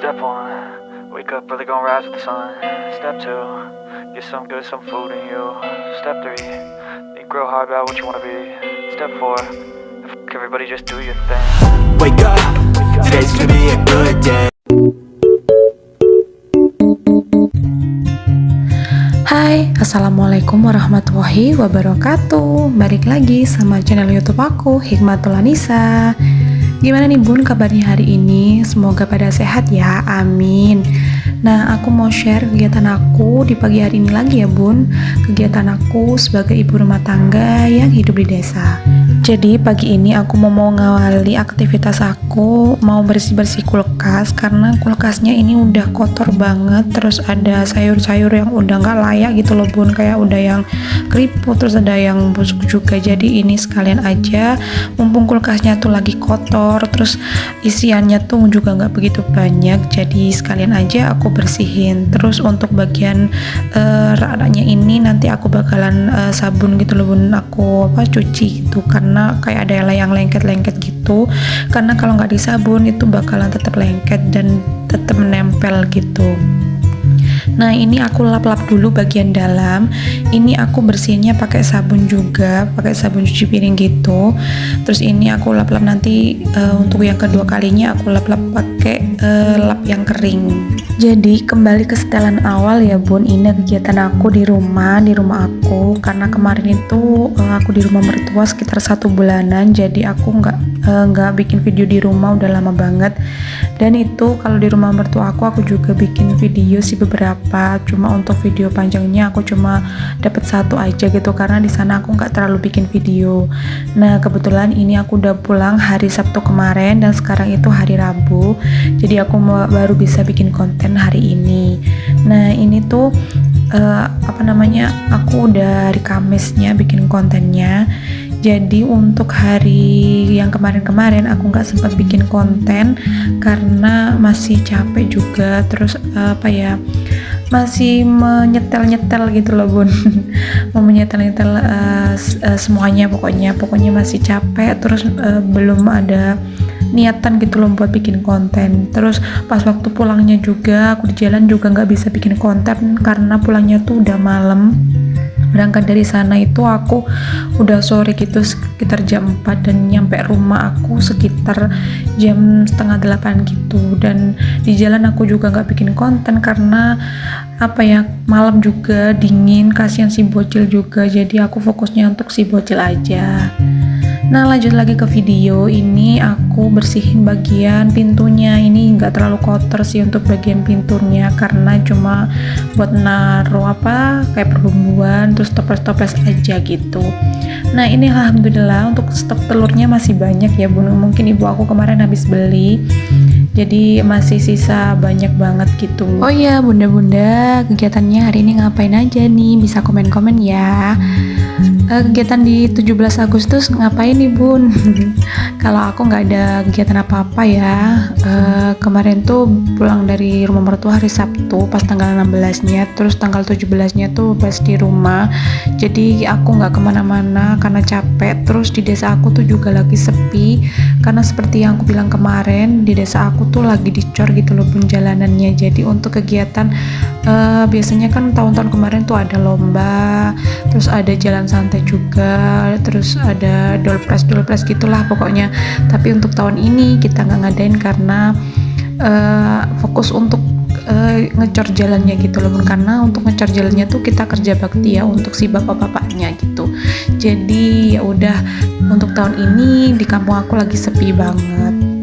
Step one, wake up early, gonna rise with the sun. Step two, get some good, some food in you. Step three, think real hard about what you wanna be. Step four, everybody just do your thing. Wake up, today's gonna be a good day. Hai, Assalamualaikum warahmatullahi wabarakatuh. Balik lagi sama channel YouTube aku, Hikmatul Anissa. Gimana nih bun kabarnya hari ini? Semoga pada sehat ya, amin. Nah, aku mau share kegiatan aku di pagi hari ini lagi ya bun. Kegiatan aku sebagai ibu rumah tangga yang hidup di desa. Jadi pagi ini aku mau ngawali aktivitas aku, mau bersih-bersih kulkas karena kulkasnya ini udah kotor banget. Terus ada sayur-sayur yang udah nggak layak gitu loh bun, kayak udah yang keriput, terus ada yang busuk juga. Jadi ini sekalian aja, mumpung kulkasnya tuh lagi kotor, terus isiannya tuh juga nggak begitu banyak, jadi sekalian aja aku bersihin. Terus untuk bagian rak-raknya ini nanti aku bakalan sabun gitu loh bun, aku cuci gitu karena kayak ada yang lengket-lengket gitu, karena kalau nggak disabun itu bakalan tetap lengket dan tetap menempel gitu. Nah, ini aku lap-lap dulu bagian dalam. Ini aku bersihinnya pakai sabun juga, pakai sabun cuci piring gitu. Terus ini aku lap-lap nanti untuk yang kedua kalinya aku lap-lap pakai lap yang kering. Jadi kembali ke setelan awal ya bun, ini kegiatan aku di rumah aku, karena kemarin itu aku di rumah mertua sekitar 1 bulanan, jadi aku nggak bikin video di rumah udah lama banget. Dan itu kalau di rumah mertua aku juga bikin video sih beberapa, cuma untuk video panjangnya aku cuma dapat 1 aja gitu, karena di sana aku nggak terlalu bikin video. Nah, kebetulan ini aku udah pulang hari Sabtu kemarin dan sekarang itu hari Rabu, jadi aku baru bisa bikin konten hari ini. Nah, ini tuh aku udah hari Kamisnya bikin kontennya. Jadi untuk hari yang kemarin aku nggak sempat bikin konten karena masih capek juga, terus masih menyetel gitu loh bun. Mau menyetel semuanya, pokoknya masih capek, terus belum ada niatan gitu loh buat bikin konten. Terus pas waktu pulangnya juga aku di jalan juga nggak bisa bikin konten karena pulangnya tuh udah malam. Berangkat dari sana itu aku udah sore gitu, sekitar jam 4, dan nyampe rumah aku sekitar jam setengah 8 gitu. Dan di jalan aku juga nggak bikin konten karena malam juga dingin, kasihan si bocil juga, jadi aku fokusnya untuk si bocil aja. Nah, lanjut lagi ke video. Ini aku bersihin bagian pintunya. Ini nggak terlalu kotor sih untuk bagian pintunya karena cuma buat naruh kayak perbumbuan, terus toples-toples aja gitu. Nah, ini alhamdulillah untuk stok telurnya masih banyak ya bun, mungkin ibu aku kemarin habis beli, jadi masih sisa banyak banget gitu. Oh iya bunda-bunda, kegiatannya hari ini ngapain aja nih? Bisa komen-komen ya. Kegiatan di 17 Agustus ngapain nih bun? Kalau aku nggak ada kegiatan apa-apa ya. Kemarin tuh pulang dari rumah mertua hari Sabtu pas tanggal 16-nya, terus tanggal 17-nya tuh pas di rumah. Jadi aku nggak kemana-mana karena capek. Terus di desa aku tuh juga lagi sepi karena seperti yang aku bilang kemarin, di desa aku tuh lagi dicor gitu loh bun jalanannya. Jadi untuk kegiatan biasanya kan tahun-tahun kemarin tuh ada lomba, terus ada jalan santai juga, terus ada dolpres gitulah pokoknya. Tapi untuk tahun ini kita nggak ngadain karena fokus untuk ngecor jalannya gitu loh bun, karena untuk ngecor jalannya tuh kita kerja bakti ya untuk si bapak-bapaknya gitu. Jadi ya udah, untuk tahun ini di kampung aku lagi sepi banget.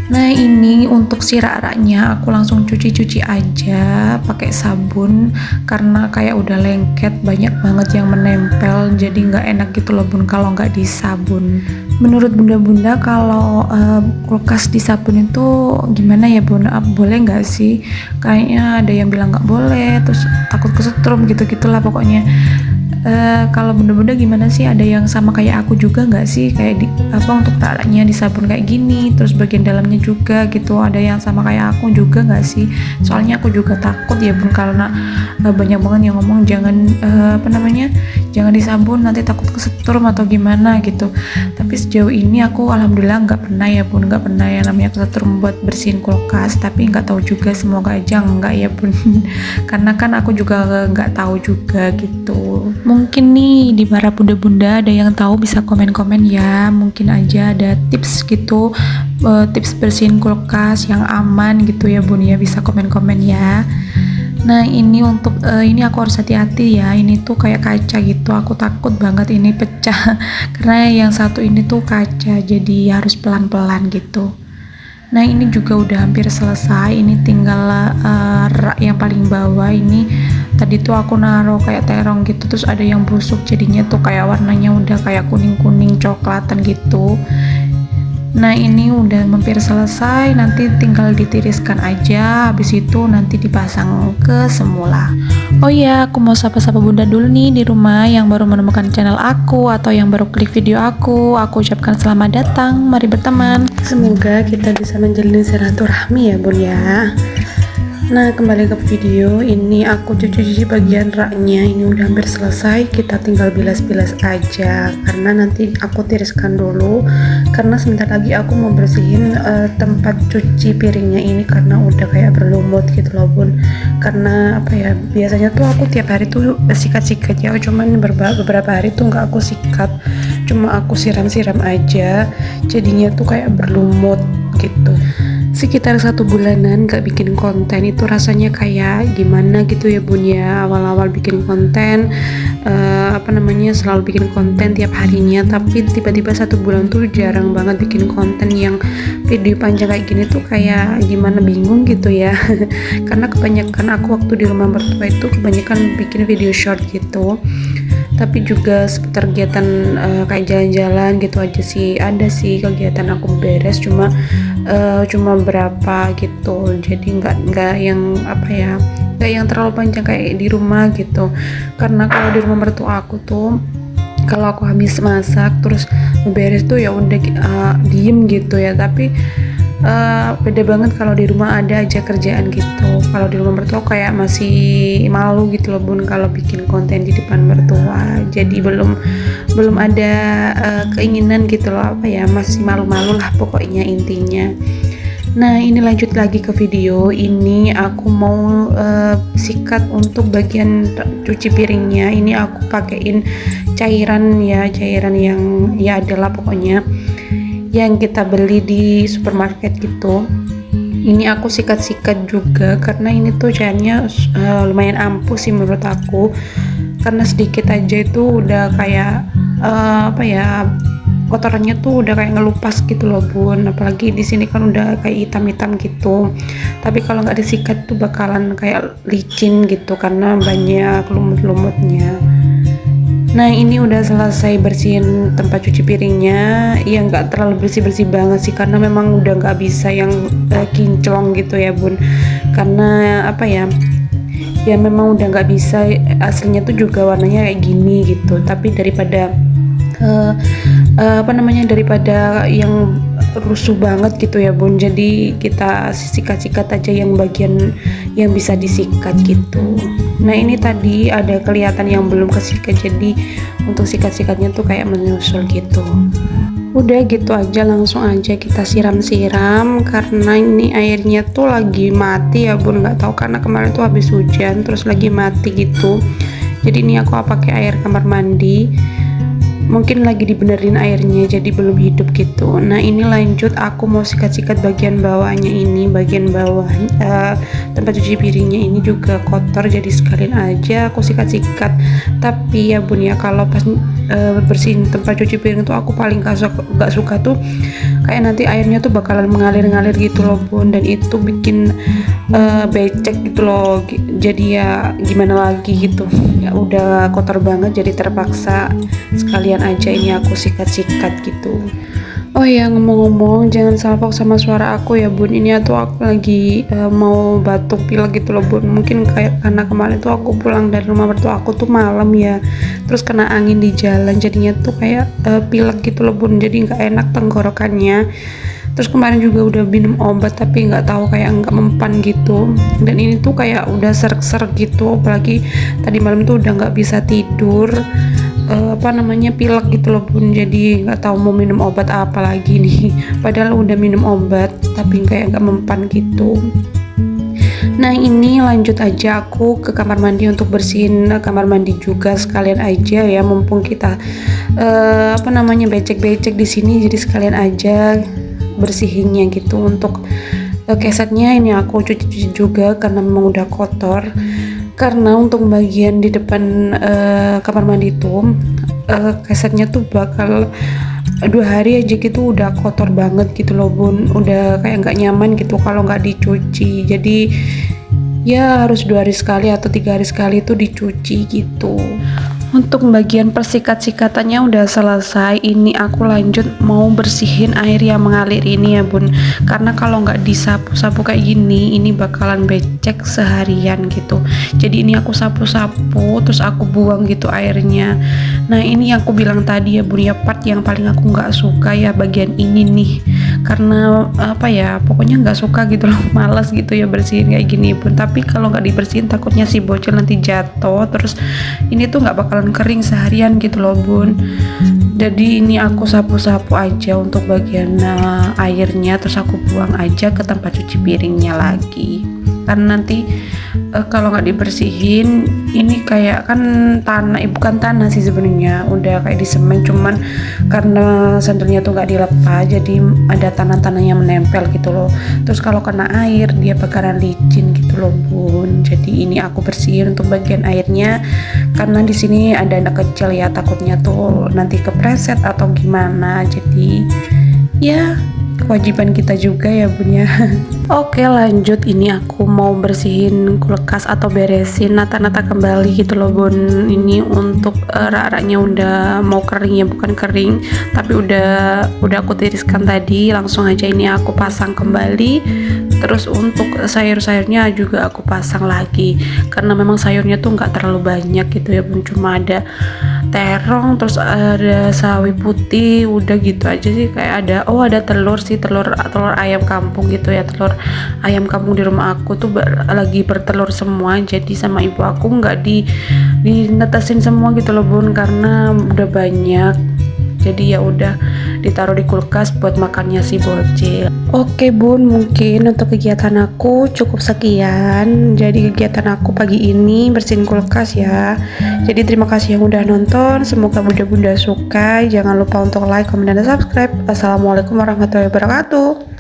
Nah, ini untuk si rak-raknya aku langsung cuci aja pakai sabun karena kayak udah lengket, banyak banget yang menempel, jadi nggak enak gitu loh bun kalau nggak disabun. Menurut bunda-bunda kalau kulkas disabun itu gimana ya bun? Boleh nggak sih? Kayaknya ada yang bilang nggak boleh, terus takut kesetrum gitu-gitulah pokoknya. Kalau bunda-bunda gimana sih, ada yang sama kayak aku juga nggak sih, kayak untuk taknya disabun kayak gini, terus bagian dalamnya juga gitu, ada yang sama kayak aku juga nggak sih? Soalnya aku juga takut ya bun, karena banyak banget yang ngomong jangan jangan disabun nanti takut kesetrum atau gimana gitu. Tapi sejauh ini aku alhamdulillah nggak pernah ya bun, nggak pernah yang namanya kesetrum buat bersihin kulkas. Tapi nggak tahu juga, semoga aja enggak ya bun karena kan aku juga nggak tahu juga gitu. Mungkin nih di para bunda-bunda ada yang tahu bisa komen-komen ya, mungkin aja ada tips gitu, tips bersihin kulkas yang aman gitu ya bun ya, bisa komen-komen ya. Nah ini untuk ini aku harus hati-hati ya, ini tuh kayak kaca gitu, aku takut banget ini pecah karena yang satu ini tuh kaca, jadi harus pelan-pelan gitu. Nah ini juga udah hampir selesai, ini tinggal rak yang paling bawah ini. Tadi tuh aku naruh kayak terong gitu, terus ada yang busuk jadinya tuh kayak warnanya udah kayak kuning-kuning coklatan gitu. Nah ini udah hampir selesai, nanti tinggal ditiriskan aja, habis itu nanti dipasang ke semula. Oh iya, aku mau sapa-sapa bunda dulu nih di rumah yang baru menemukan channel aku atau yang baru klik video aku ucapkan selamat datang, mari berteman. Semoga kita bisa menjalin silaturahmi ya bun ya. Nah kembali ke video, ini aku cuci bagian raknya, ini udah hampir selesai, kita tinggal bilas-bilas aja karena nanti aku tiriskan dulu, karena sebentar lagi aku mau bersihin tempat cuci piringnya ini karena udah kayak berlumut gitu loh bun. Karena apa ya, biasanya tuh aku tiap hari tuh sikat-sikat ya, cuman beberapa hari tuh nggak aku sikat, cuma aku siram-siram aja, jadinya tuh kayak berlumut gitu. Sekitar 1 bulanan gak bikin konten itu rasanya kayak gimana gitu ya bun ya. Awal-awal bikin konten selalu bikin konten tiap harinya, tapi tiba-tiba 1 bulan tuh jarang banget bikin konten yang video panjang kayak gini tuh kayak gimana, bingung gitu ya karena kebanyakan aku waktu di rumah mertua itu kebanyakan bikin video short gitu, tapi juga seputar kegiatan kayak jalan-jalan gitu aja sih. Ada sih kegiatan aku beres, cuma berapa gitu, jadi nggak yang nggak yang terlalu panjang kayak di rumah gitu. Karena kalau di rumah mertua aku tuh, kalau aku habis masak terus beres tuh ya udah diem gitu ya. Tapi beda banget kalau di rumah ada aja kerjaan gitu. Kalau di rumah mertua kayak masih malu gitu loh bun kalau bikin konten di depan mertua, jadi belum ada keinginan gitu loh, masih malu-malu lah pokoknya intinya. Nah ini lanjut lagi ke video ini, aku mau sikat untuk bagian cuci piringnya. Ini aku pakein cairan yang ya adalah pokoknya yang kita beli di supermarket gitu. Ini aku sikat-sikat juga karena ini tuh cairnya lumayan ampuh sih menurut aku, karena sedikit aja itu udah kayak kotorannya tuh udah kayak ngelupas gitu loh bun. Apalagi di sini kan udah kayak hitam-hitam gitu, tapi kalau nggak disikat tuh bakalan kayak licin gitu karena banyak lumut-lumutnya. Nah ini udah selesai bersihin tempat cuci piringnya. Ya nggak terlalu bersih-bersih banget sih, karena memang udah nggak bisa yang kinclong gitu ya bun, karena ya memang udah nggak bisa. Aslinya tuh juga warnanya kayak gini gitu, tapi daripada daripada yang rusuh banget gitu ya bun, jadi kita sikat-sikat aja yang bagian yang bisa disikat gitu. Nah ini tadi ada kelihatan yang belum kesikat, jadi untuk sikat-sikatnya tuh kayak menyusul gitu. Udah gitu aja, langsung aja kita siram-siram karena ini airnya tuh lagi mati ya bun, nggak tahu karena kemarin tuh habis hujan terus lagi mati gitu. Jadi ini aku pakai air kamar mandi, mungkin lagi dibenerin airnya jadi belum hidup gitu. Nah ini lanjut aku mau sikat-sikat bagian bawahnya ini, bagian bawah tempat cuci piringnya ini juga kotor, jadi sekalian aja aku sikat-sikat. Tapi ya bun ya, kalau pas bersihin tempat cuci piring tuh aku paling gak suka tuh kayak nanti airnya tuh bakalan mengalir-ngalir gitu loh bun, dan itu bikin becek gitu loh. Jadi ya gimana lagi gitu, ya udah kotor banget jadi terpaksa sekalian aja ini aku sikat-sikat gitu. Oh ya, ngomong-ngomong, jangan salfok sama suara aku ya bun. Ini tuh aku lagi mau batuk pilek gitu loh bun. Mungkin kayak karena kemarin tuh aku pulang dari rumah mertua aku tuh malam ya, terus kena angin di jalan, jadinya tuh kayak pilek gitu loh bun. Jadi nggak enak tenggorokannya. Terus kemarin juga udah minum obat tapi nggak tahu, kayak nggak mempan gitu. Dan ini tuh kayak udah serak-serak gitu, apalagi tadi malam tuh udah nggak bisa tidur. Pilek gitu loh bun, jadi nggak tahu mau minum obat apa lagi nih. Padahal udah minum obat tapi kayak nggak mempan gitu. Nah ini lanjut aja aku ke kamar mandi untuk bersihin kamar mandi juga sekalian aja ya, mumpung kita becek-becek di sini, jadi sekalian aja bersihinnya gitu. Untuk kesetnya ini aku cuci juga karena memang udah kotor. Karena untuk bagian di depan kamar mandi itu kesetnya tuh bakal 2 hari aja gitu udah kotor banget gitu loh bun, udah kayak nggak nyaman gitu kalau nggak dicuci. Jadi ya harus 2 hari sekali atau 3 hari sekali itu dicuci gitu. Untuk bagian persikat-sikatannya udah selesai. Ini aku lanjut mau bersihin air yang mengalir ini ya bun, karena kalau nggak disapu-sapu kayak gini ini bakalan becek seharian gitu. Jadi ini aku sapu-sapu terus aku buang gitu airnya. Nah ini yang aku bilang tadi ya bun ya, part yang paling aku nggak suka ya bagian ini nih, karena pokoknya nggak suka gitu loh, malas gitu ya bersihin kayak gini bun. Tapi kalau nggak dibersihin takutnya si bocil nanti jatuh, terus ini tuh nggak bakalan kering seharian gitu loh bun. Jadi ini aku sapu-sapu aja untuk bagian airnya, terus aku buang aja ke tempat cuci piringnya lagi. Karena nanti kalau nggak dibersihin ini kayak kan tanah, bukan tanah sih sebenarnya, udah kayak di semen, cuman karena sandalnya tuh nggak dilepas jadi ada tanah-tanah yang menempel gitu loh. Terus kalau kena air dia bakalan licin gitu loh bun. Jadi ini aku bersihin untuk bagian airnya, karena di sini ada anak kecil ya, takutnya tuh nanti kepreset atau gimana. Jadi ya kewajiban kita juga ya bun ya. Oke lanjut, ini aku mau bersihin kulkas atau beresin nata-nata kembali gitu loh bun. Ini untuk rak-raknya udah mau kering ya, bukan kering tapi udah aku tiriskan tadi. Langsung aja ini aku pasang kembali. Terus untuk sayur-sayurnya juga aku pasang lagi, karena memang sayurnya tuh nggak terlalu banyak gitu ya bun, cuma ada terong, terus ada sawi putih, udah gitu aja sih. Kayak ada telur sih, telur ayam kampung gitu ya, telur ayam kampung di rumah aku tuh lagi bertelur semua. Jadi sama ibu aku nggak dinetesin semua gitu loh bun, karena udah banyak. Jadi ya udah ditaruh di kulkas buat makannya si bocil. Oke bun, mungkin untuk kegiatan aku cukup sekian. Jadi kegiatan aku pagi ini bersihin kulkas ya. Jadi terima kasih yang udah nonton, semoga bunda-bunda suka. Jangan lupa untuk like, komen, dan subscribe. Assalamualaikum warahmatullahi wabarakatuh.